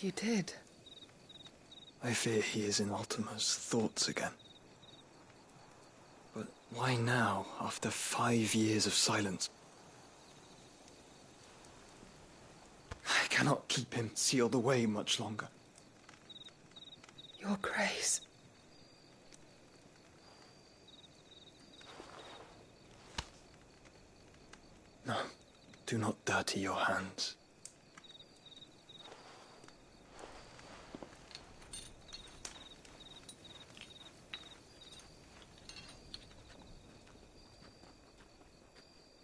You did? I fear he is in Ultima's thoughts again. But why now, after 5 years of silence? I cannot keep him sealed away much longer. Your Grace. No, do not dirty your hands.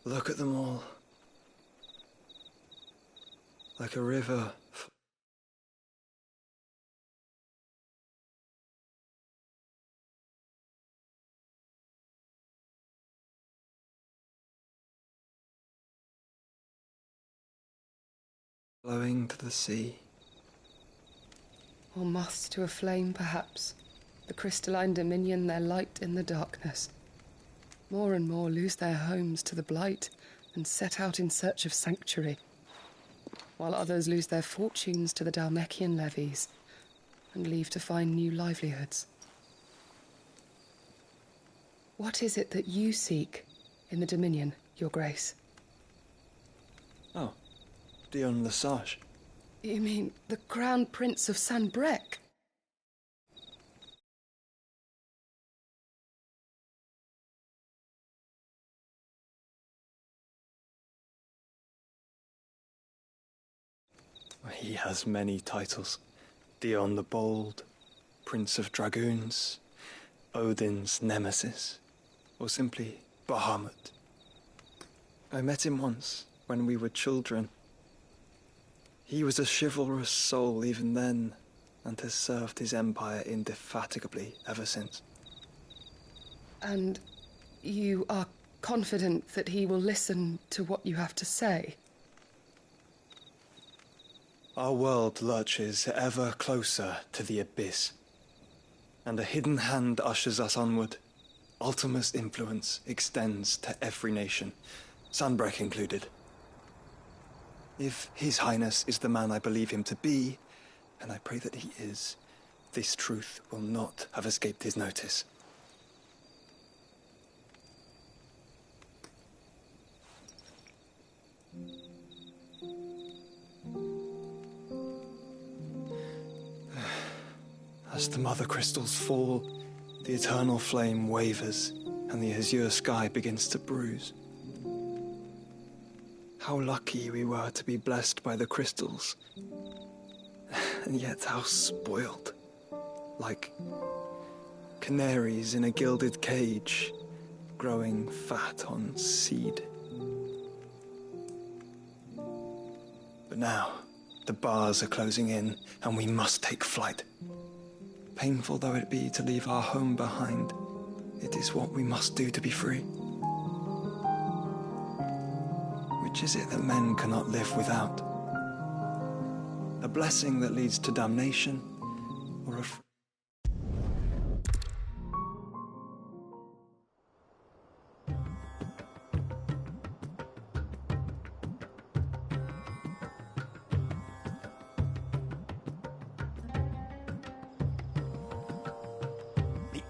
Look at them all. Like a river. Flowing to the sea. Or moths to a flame, perhaps. The crystalline dominion, their light in the darkness. More and more lose their homes to the blight and set out in search of sanctuary, while others lose their fortunes to the Dhalmekian levies and leave to find new livelihoods. What is it that you seek in the Dominion, Your Grace? Oh, Dion Lesage. You mean the Crown Prince of Sanbreque? He has many titles. Dion the Bold, Prince of Dragoons, Odin's Nemesis, or simply Bahamut. I met him once, when we were children. He was a chivalrous soul even then, and has served his empire indefatigably ever since. And you are confident that he will listen to what you have to say? Our world lurches ever closer to the abyss, and a hidden hand ushers us onward. Ultima's influence extends to every nation, Sanbreque included. If His Highness is the man I believe him to be, and I pray that he is, this truth will not have escaped his notice. As the mother crystals fall, the eternal flame wavers, and the azure sky begins to bruise. How lucky we were to be blessed by the crystals, and yet how spoiled. Like canaries in a gilded cage, growing fat on seed. But now, the bars are closing in, and we must take flight. Painful though it be to leave our home behind, it is what we must do to be free. Which is it that men cannot live without? A blessing that leads to damnation, or a...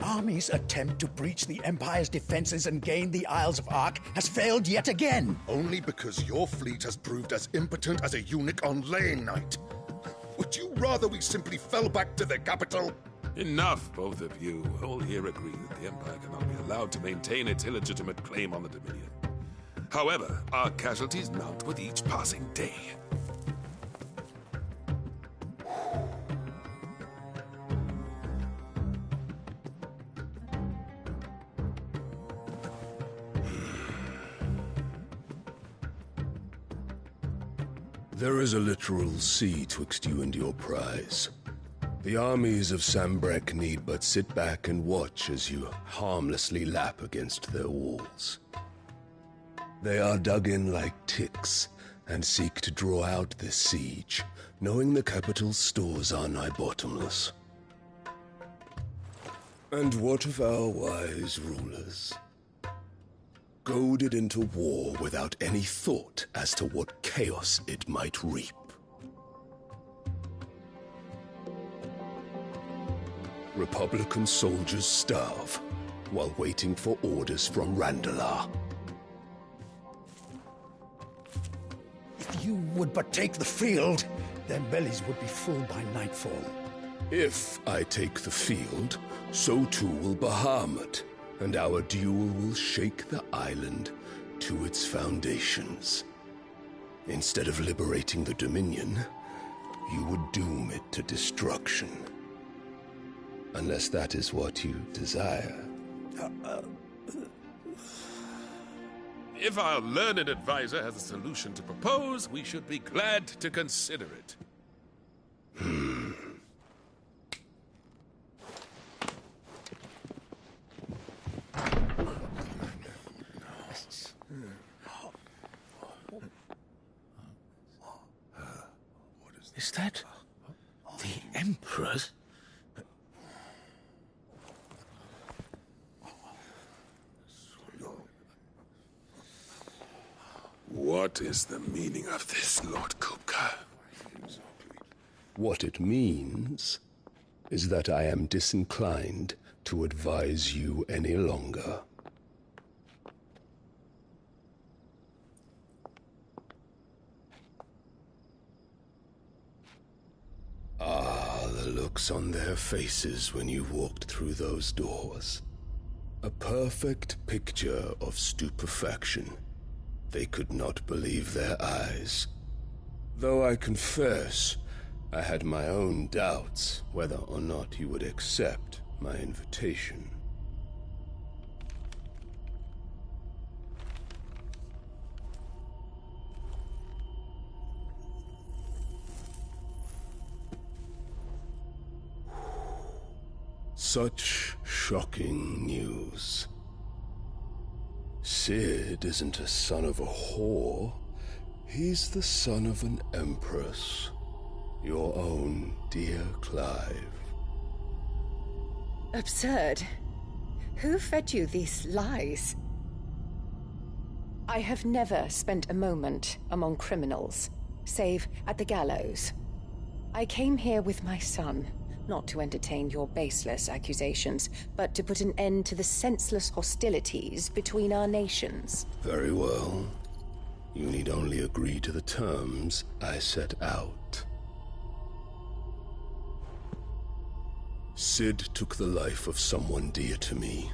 Army's attempt to breach the Empire's defenses and gain the Isles of Ark has failed yet again. Only because your fleet has proved as impotent as a eunuch on Lane Night. Would you rather we simply fell back to the capital? Enough, both of you. All here agree that the Empire cannot be allowed to maintain its illegitimate claim on the Dominion. However, our casualties mount with each passing day. There is a literal sea twixt you and your prize. The armies of Sanbreque need but sit back and watch as you harmlessly lap against their walls. They are dug in like ticks and seek to draw out this siege, knowing the capital's stores are nigh bottomless. And what of our wise rulers? Goaded into war without any thought as to what chaos it might reap. Republican soldiers starve while waiting for orders from Randalar. If you would but take the field, their bellies would be full by nightfall. If I take the field, so too will Bahamut, and our duel will shake the island to its foundations. Instead of liberating the Dominion, you would doom it to destruction. Unless that is what you desire. If our learned advisor has a solution to propose, we should be glad to consider it. Is that the Emperor's? What is the meaning of this, Lord Kupka? What it means is that I am disinclined to advise you any longer. Ah, the looks on their faces when you walked through those doors. A perfect picture of stupefaction. They could not believe their eyes. Though I confess, I had my own doubts whether or not you would accept my invitation. Such shocking news. Cid isn't a son of a whore. He's the son of an empress. Your own dear Clive. Absurd. Who fed you these lies? I have never spent a moment among criminals, save at the gallows. I came here with my son, not to entertain your baseless accusations, but to put an end to the senseless hostilities between our nations. Very well. You need only agree to the terms I set out. Cid took the life of someone dear to me,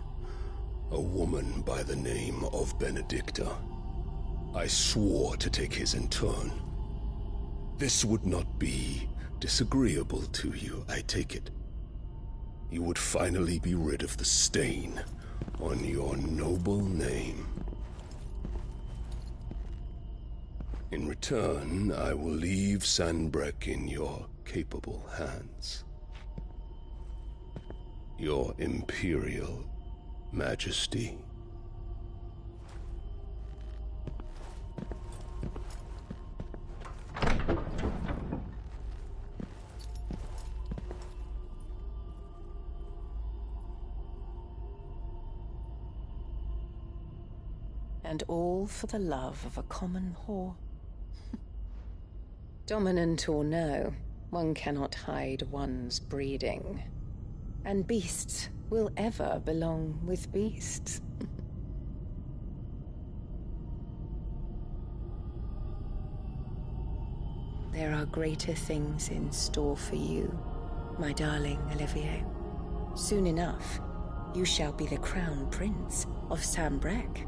a woman by the name of Benedicta. I swore to take his in turn. This would not be disagreeable to you, I take it. You would finally be rid of the stain on your noble name. In return, I will leave Sanbreque in your capable hands. Your Imperial Majesty. And all for the love of a common whore. Dominant or no, one cannot hide one's breeding. And beasts will ever belong with beasts. There are greater things in store for you, my darling Olivier. Soon enough, you shall be the crown prince of Sanbreque.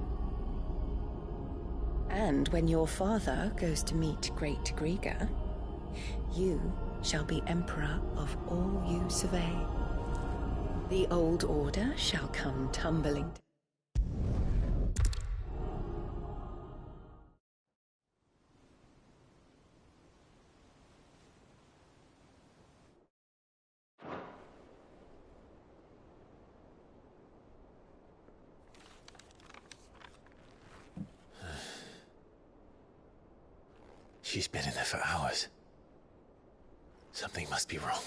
And when your father goes to meet Great Griga, you shall be emperor of all you survey. The old order shall come tumbling. She's been in there for hours. Something must be wrong.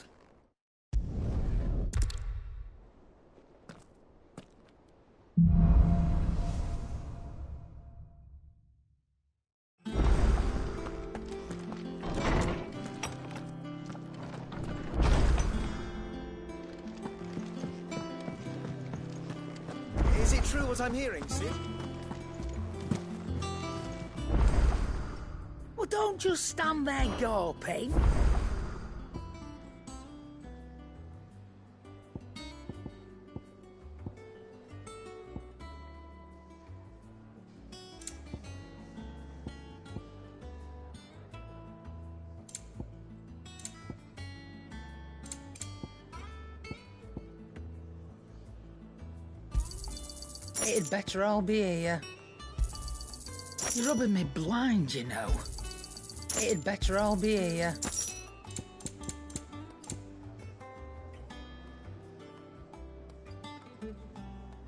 true what I'm hearing, Cid? Well, don't just stand there gawping. It'd better all be here. You're rubbing me blind, you know. It'd better all be here.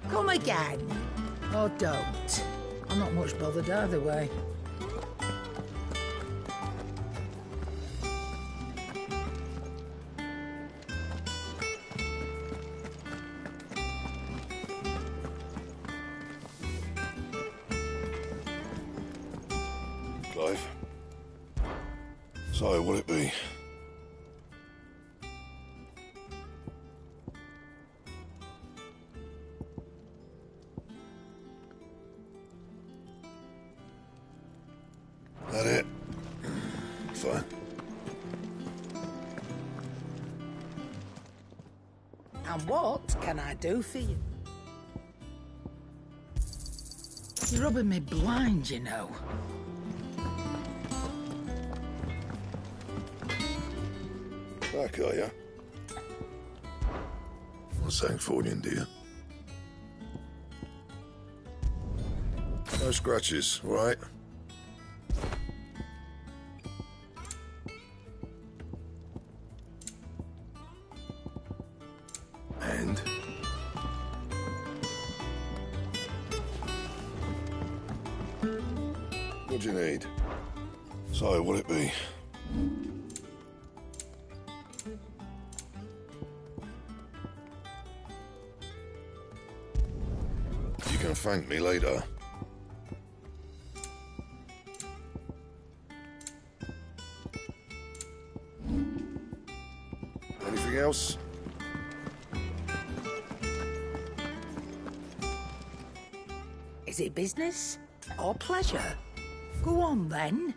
Come again. Or don't. I'm not much bothered either way. Clive. So, what'll it be? That it? Fine. And what can I do for you? You're rubbing me blind, you know. Back, are ya? Not saying for you, dear. No scratches, all right? And? What do you need? So, what'll it be? You can thank me later. Anything else? Is it business or pleasure? Go on then.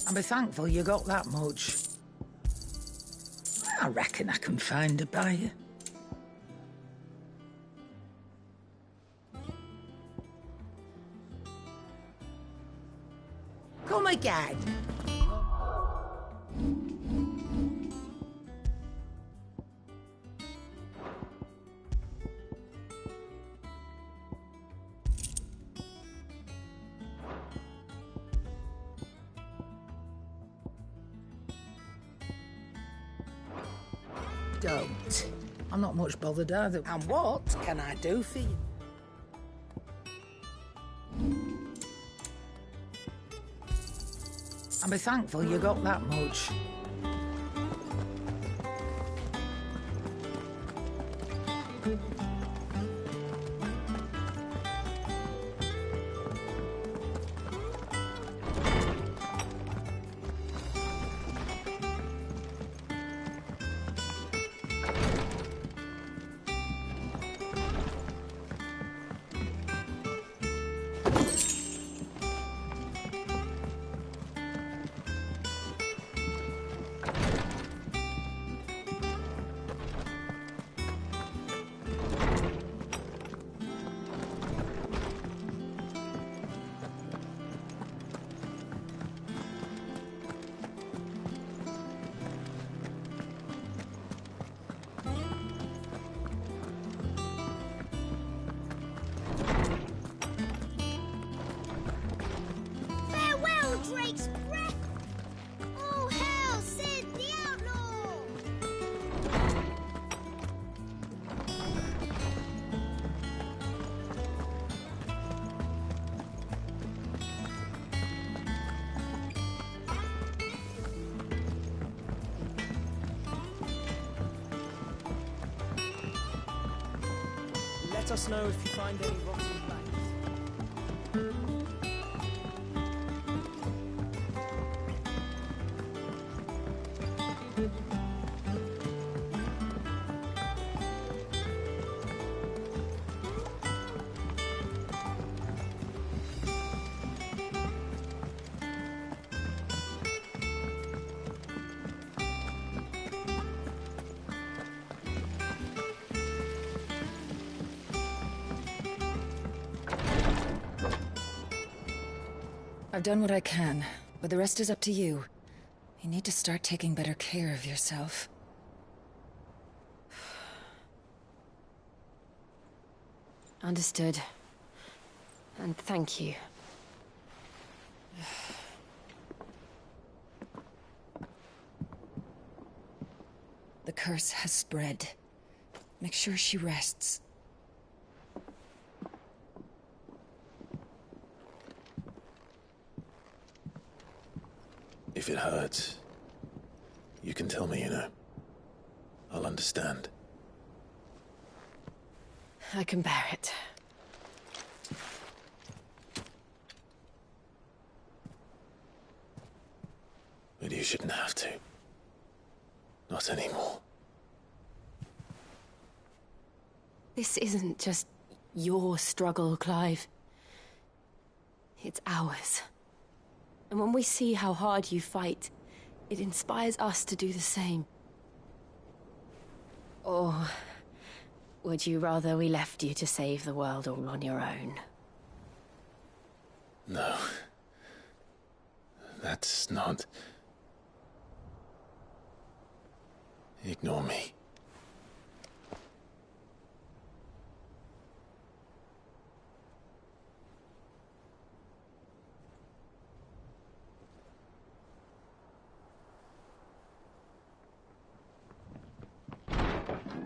I'll be thankful you got that much. I reckon I can find a buyer. Come again. Don't. I'm not much bothered either. And what can I do for you? I'll be thankful you got that much. Drake's breath! Oh, hell, Cid, the outlaw! Let us know if you find any rotten planks. I've done what I can, but the rest is up to you. You need to start taking better care of yourself. Understood. And thank you. The curse has spread. Make sure she rests. If it hurts, you can tell me, you know. I'll understand. I can bear it. But you shouldn't have to. Not anymore. This isn't just your struggle, Clive. It's ours. And when we see how hard you fight, it inspires us to do the same. Or would you rather we left you to save the world all on your own? No. That's not... Ignore me.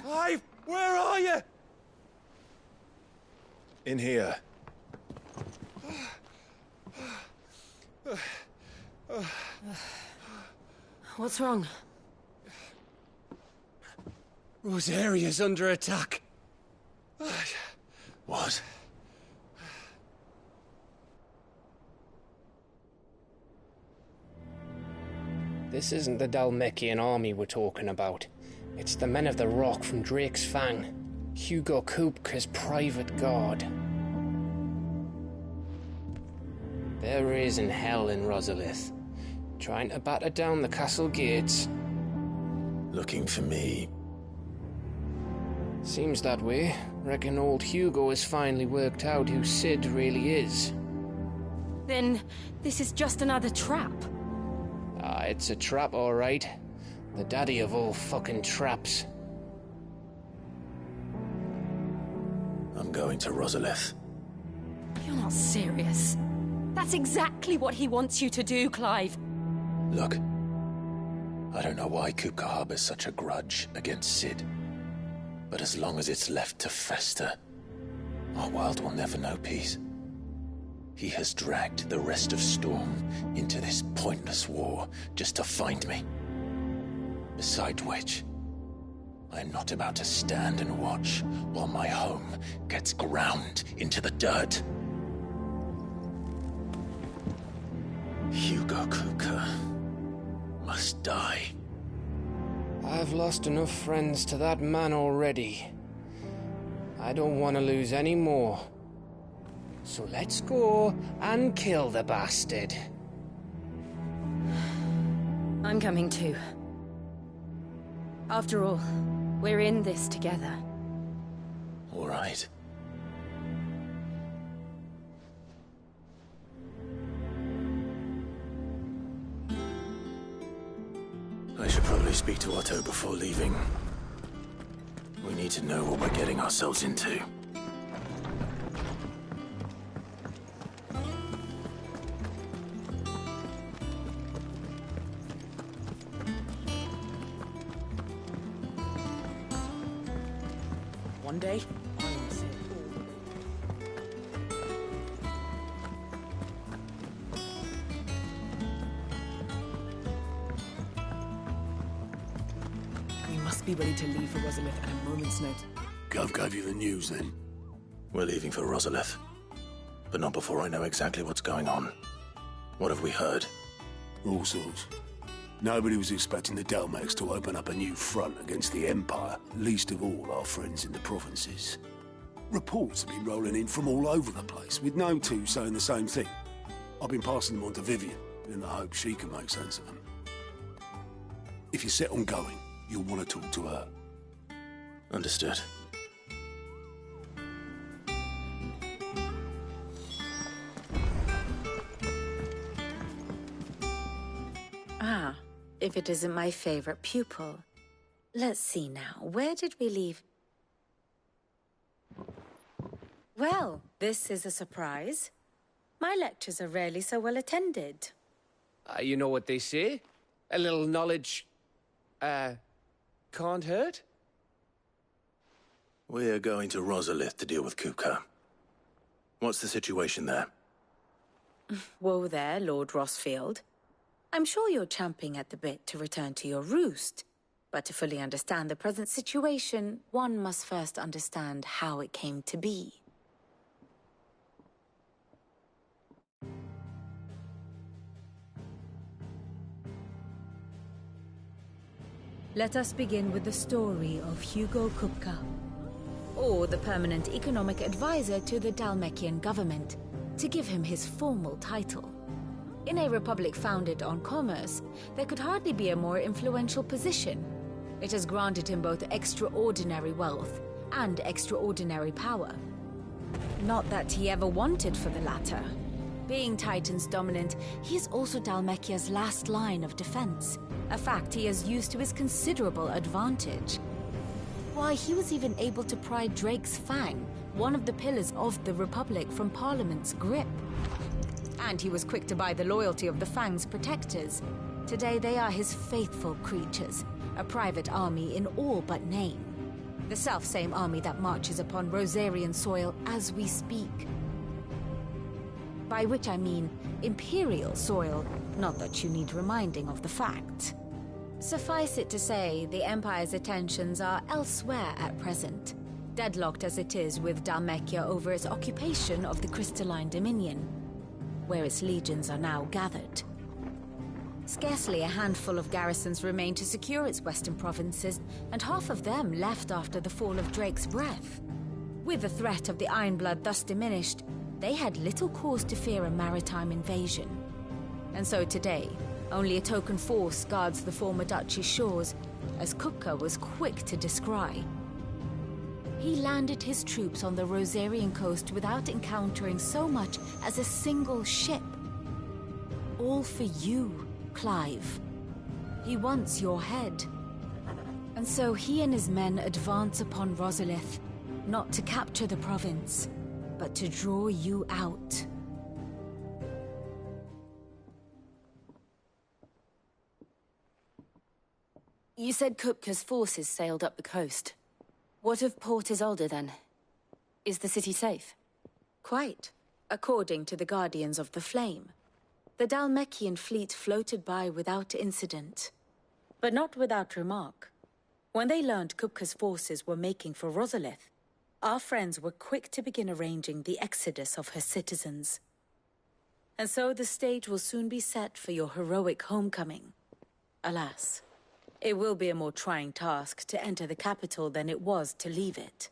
Clive, where are you? In here. What's wrong? Rosaria's under attack. What? This isn't the Dhalmekian army we're talking about. It's the men of the Rock from Drake's Fang. Hugo Kupka's private guard. They're raising hell in Rosalith, trying to batter down the castle gates. Looking for me? Seems that way. Reckon old Hugo has finally worked out who Sid really is. Then this is just another trap. Ah, it's a trap, all right. The daddy of all fucking traps. I'm going to Rosalith. You're not serious. That's exactly what he wants you to do, Clive. Look, I don't know why Kupka harbors such a grudge against Sid. But as long as it's left to fester, our world will never know peace. He has dragged the rest of Storm into this pointless war just to find me. Besides which, I'm not about to stand and watch while my home gets ground into the dirt. Hugo Kupka must die. I've lost enough friends to that man already. I don't want to lose any more. So let's go and kill the bastard. I'm coming too. After all, we're in this together. All right. I should probably speak to Otto before leaving. We need to know what we're getting ourselves into. One day, I will say we must be ready to leave for Rosalith at a moment's notice. Gov gave you the news, then? We're leaving for Rosalith. But not before I know exactly what's going on. What have we heard? All sorts. Nobody was expecting the Dalmacs to open up a new front against the Empire, least of all our friends in the provinces. Reports have been rolling in from all over the place, with no two saying the same thing. I've been passing them on to Vivian, in the hope she can make sense of them. If you're set on going, you'll want to talk to her. Understood. Ah, if it isn't my favorite pupil. Let's see now, where did we leave? Well, this is a surprise. My lectures are rarely so well attended. You know what they say? A little knowledge, can't hurt? We're going to Rosalith to deal with Kupka. What's the situation there? Whoa there, Lord Rossfield. I'm sure you're champing at the bit to return to your roost. But to fully understand the present situation, one must first understand how it came to be. Let us begin with the story of Hugo Kupka, or the permanent economic advisor to the Dhalmekian government, to give him his formal title. In a republic founded on commerce, there could hardly be a more influential position. It has granted him both extraordinary wealth and extraordinary power. Not that he ever wanted for the latter. Being Titan's dominant, he is also Dhalmekia's last line of defense, a fact he has used to his considerable advantage. Why, he was even able to pry Drake's Fang, one of the pillars of the Republic, from Parliament's grip. And he was quick to buy the loyalty of the Fang's protectors. Today they are his faithful creatures, a private army in all but name. The self-same army that marches upon Rosarian soil as we speak. By which I mean Imperial soil, not that you need reminding of the fact. Suffice it to say, the Empire's attentions are elsewhere at present, deadlocked as it is with Dhalmekia over its occupation of the Crystalline Dominion, where its legions are now gathered. Scarcely a handful of garrisons remain to secure its western provinces, and half of them left after the fall of Drake's Breath. With the threat of the Ironblood thus diminished, they had little cause to fear a maritime invasion. And so today, only a token force guards the former duchy's shores, as Kupka was quick to descry. He landed his troops on the Rosarian coast without encountering so much as a single ship. All for you, Clive. He wants your head. And so he and his men advance upon Rosalith, not to capture the province, but to draw you out. You said Kupka's forces sailed up the coast. What of Port Isolde, then? Is the city safe? Quite, according to the Guardians of the Flame. The Dhalmekian fleet floated by without incident. But not without remark. When they learned Kupka's forces were making for Rosalith, our friends were quick to begin arranging the exodus of her citizens. And so the stage will soon be set for your heroic homecoming. Alas, it will be a more trying task to enter the capital than it was to leave it.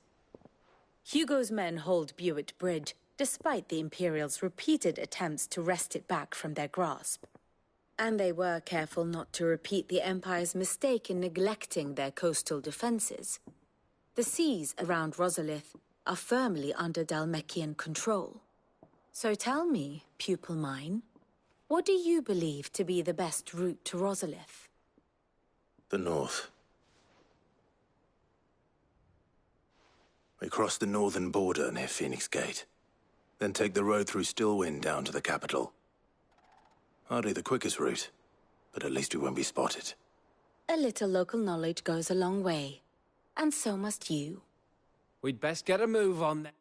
Hugo's men hold Buet Bridge, despite the Imperials' repeated attempts to wrest it back from their grasp. And they were careful not to repeat the Empire's mistake in neglecting their coastal defenses. The seas around Rosalith are firmly under Dhalmekian control. So tell me, pupil mine, what do you believe to be the best route to Rosalith? The north. We cross the northern border near Phoenix Gate. Then take the road through Stillwind down to the capital. Hardly the quickest route, but at least we won't be spotted. A little local knowledge goes a long way. And so must you. We'd best get a move on that.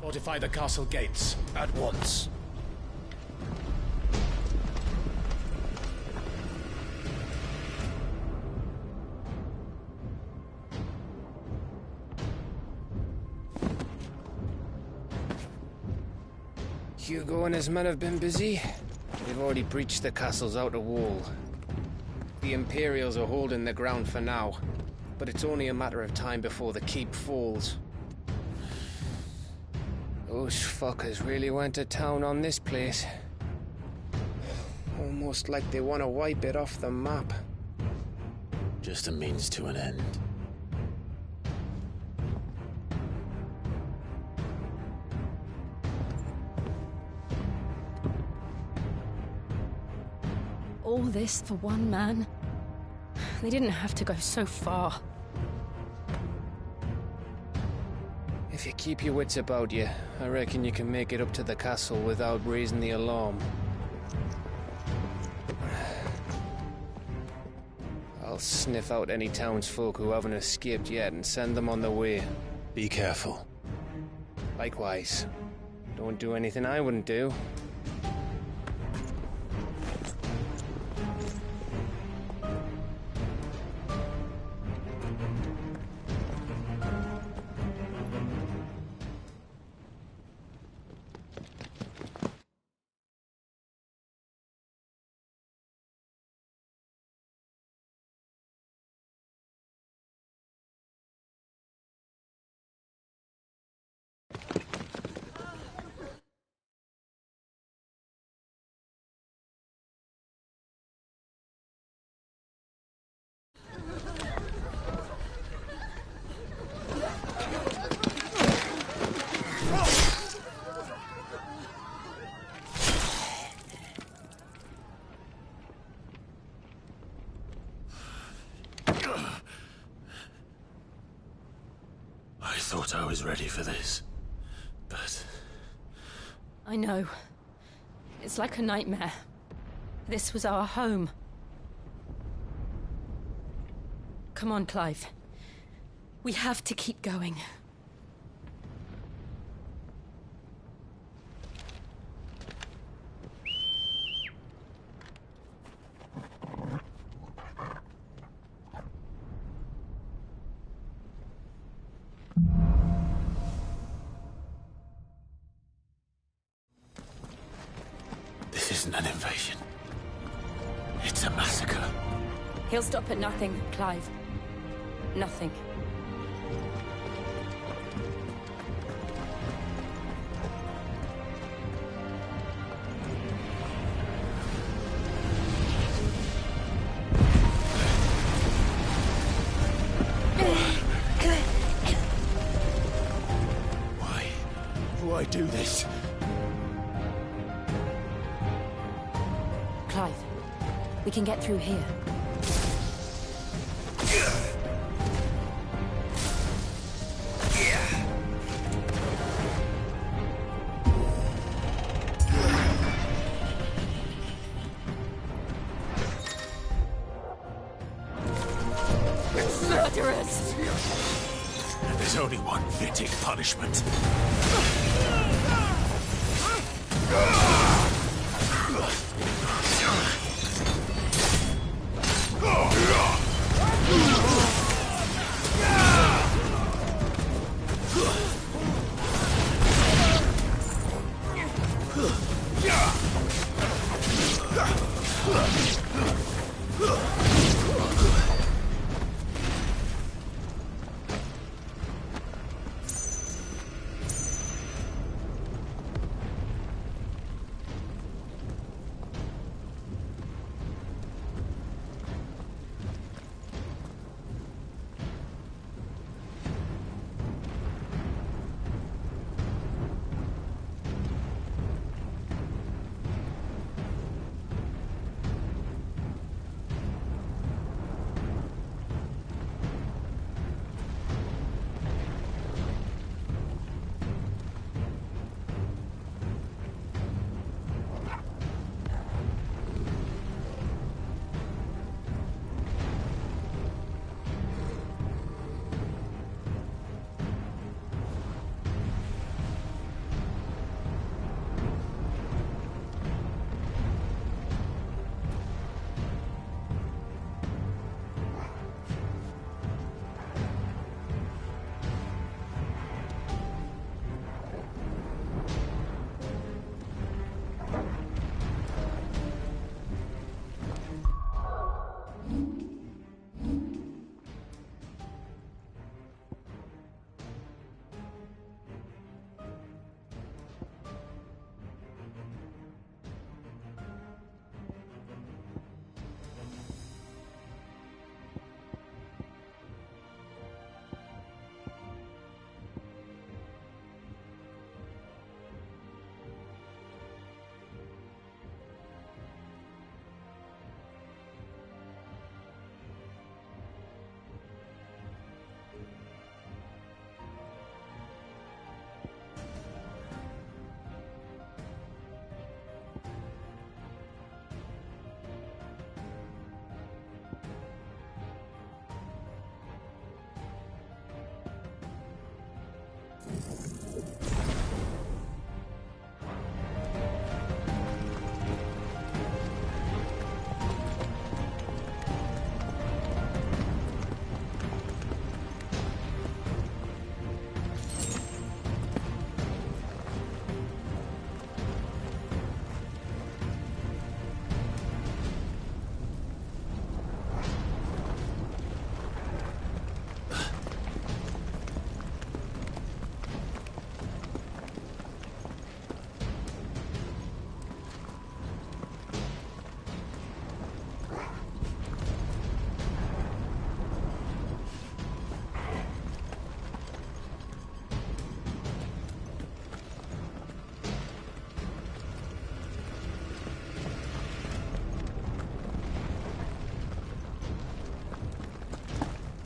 Fortify the castle gates at once. Hugo and his men have been busy. They've already breached the castle's outer wall. The Imperials are holding the ground for now, but it's only a matter of time before the keep falls. Those fuckers really went to town on this place. Almost like they want to wipe it off the map. Just a means to an end. All this for one man? They didn't have to go so far. If you keep your wits about you, I reckon you can make it up to the castle without raising the alarm. I'll sniff out any townsfolk who haven't escaped yet and send them on their way. Be careful. Likewise. Don't do anything I wouldn't do. I thought I was ready for this, but... I know. It's like a nightmare. This was our home. Come on, Clive. We have to keep going. This isn't an invasion. It's a massacre. He'll stop at nothing, Clive. Nothing. Why do I do this? Clive, we can get through here. Murderers! There's only one fitting punishment.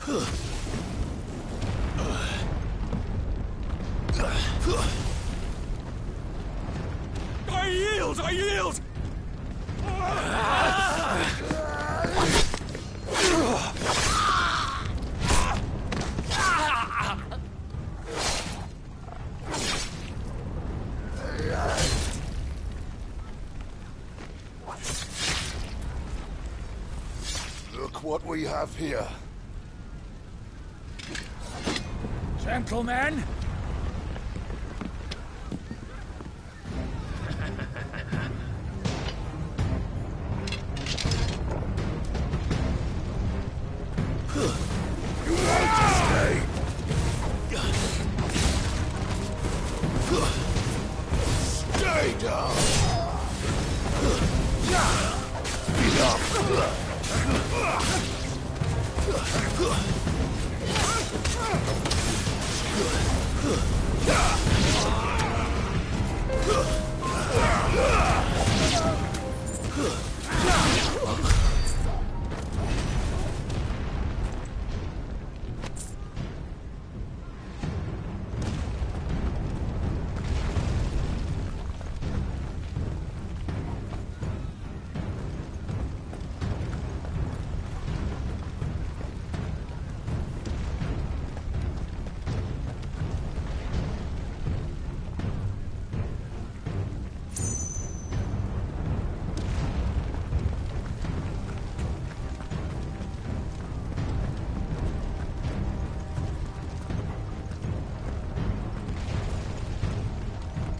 I yield! I yield! Look what we have here. Gentlemen! Stay down!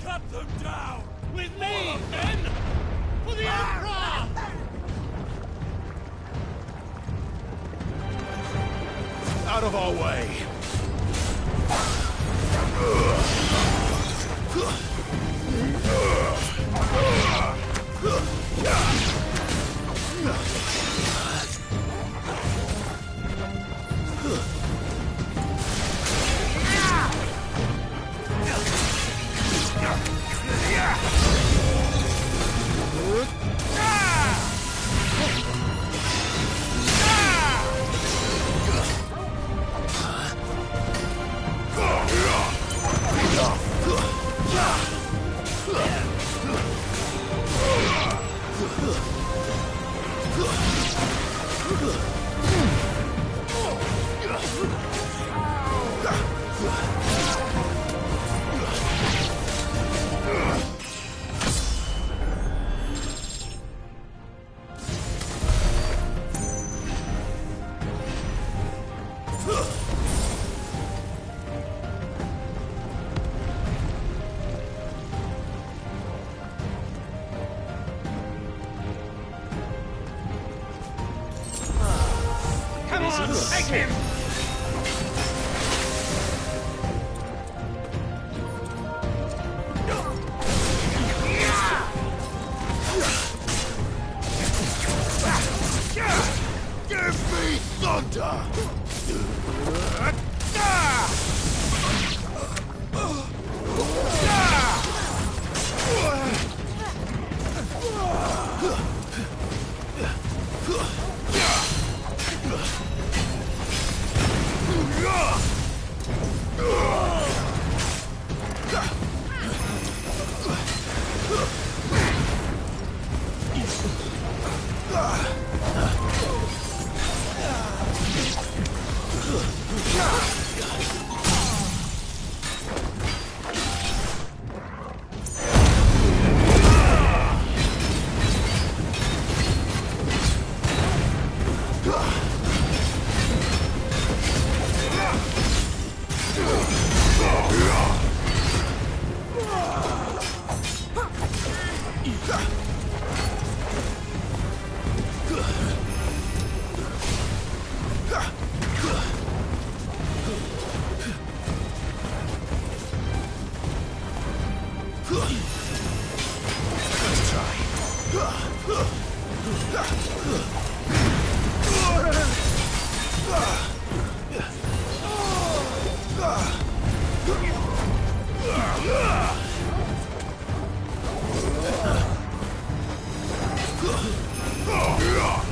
Cut them down! With me, men! For the Emperor! Out of our way! Come on, take him! Give me thunder! Oh!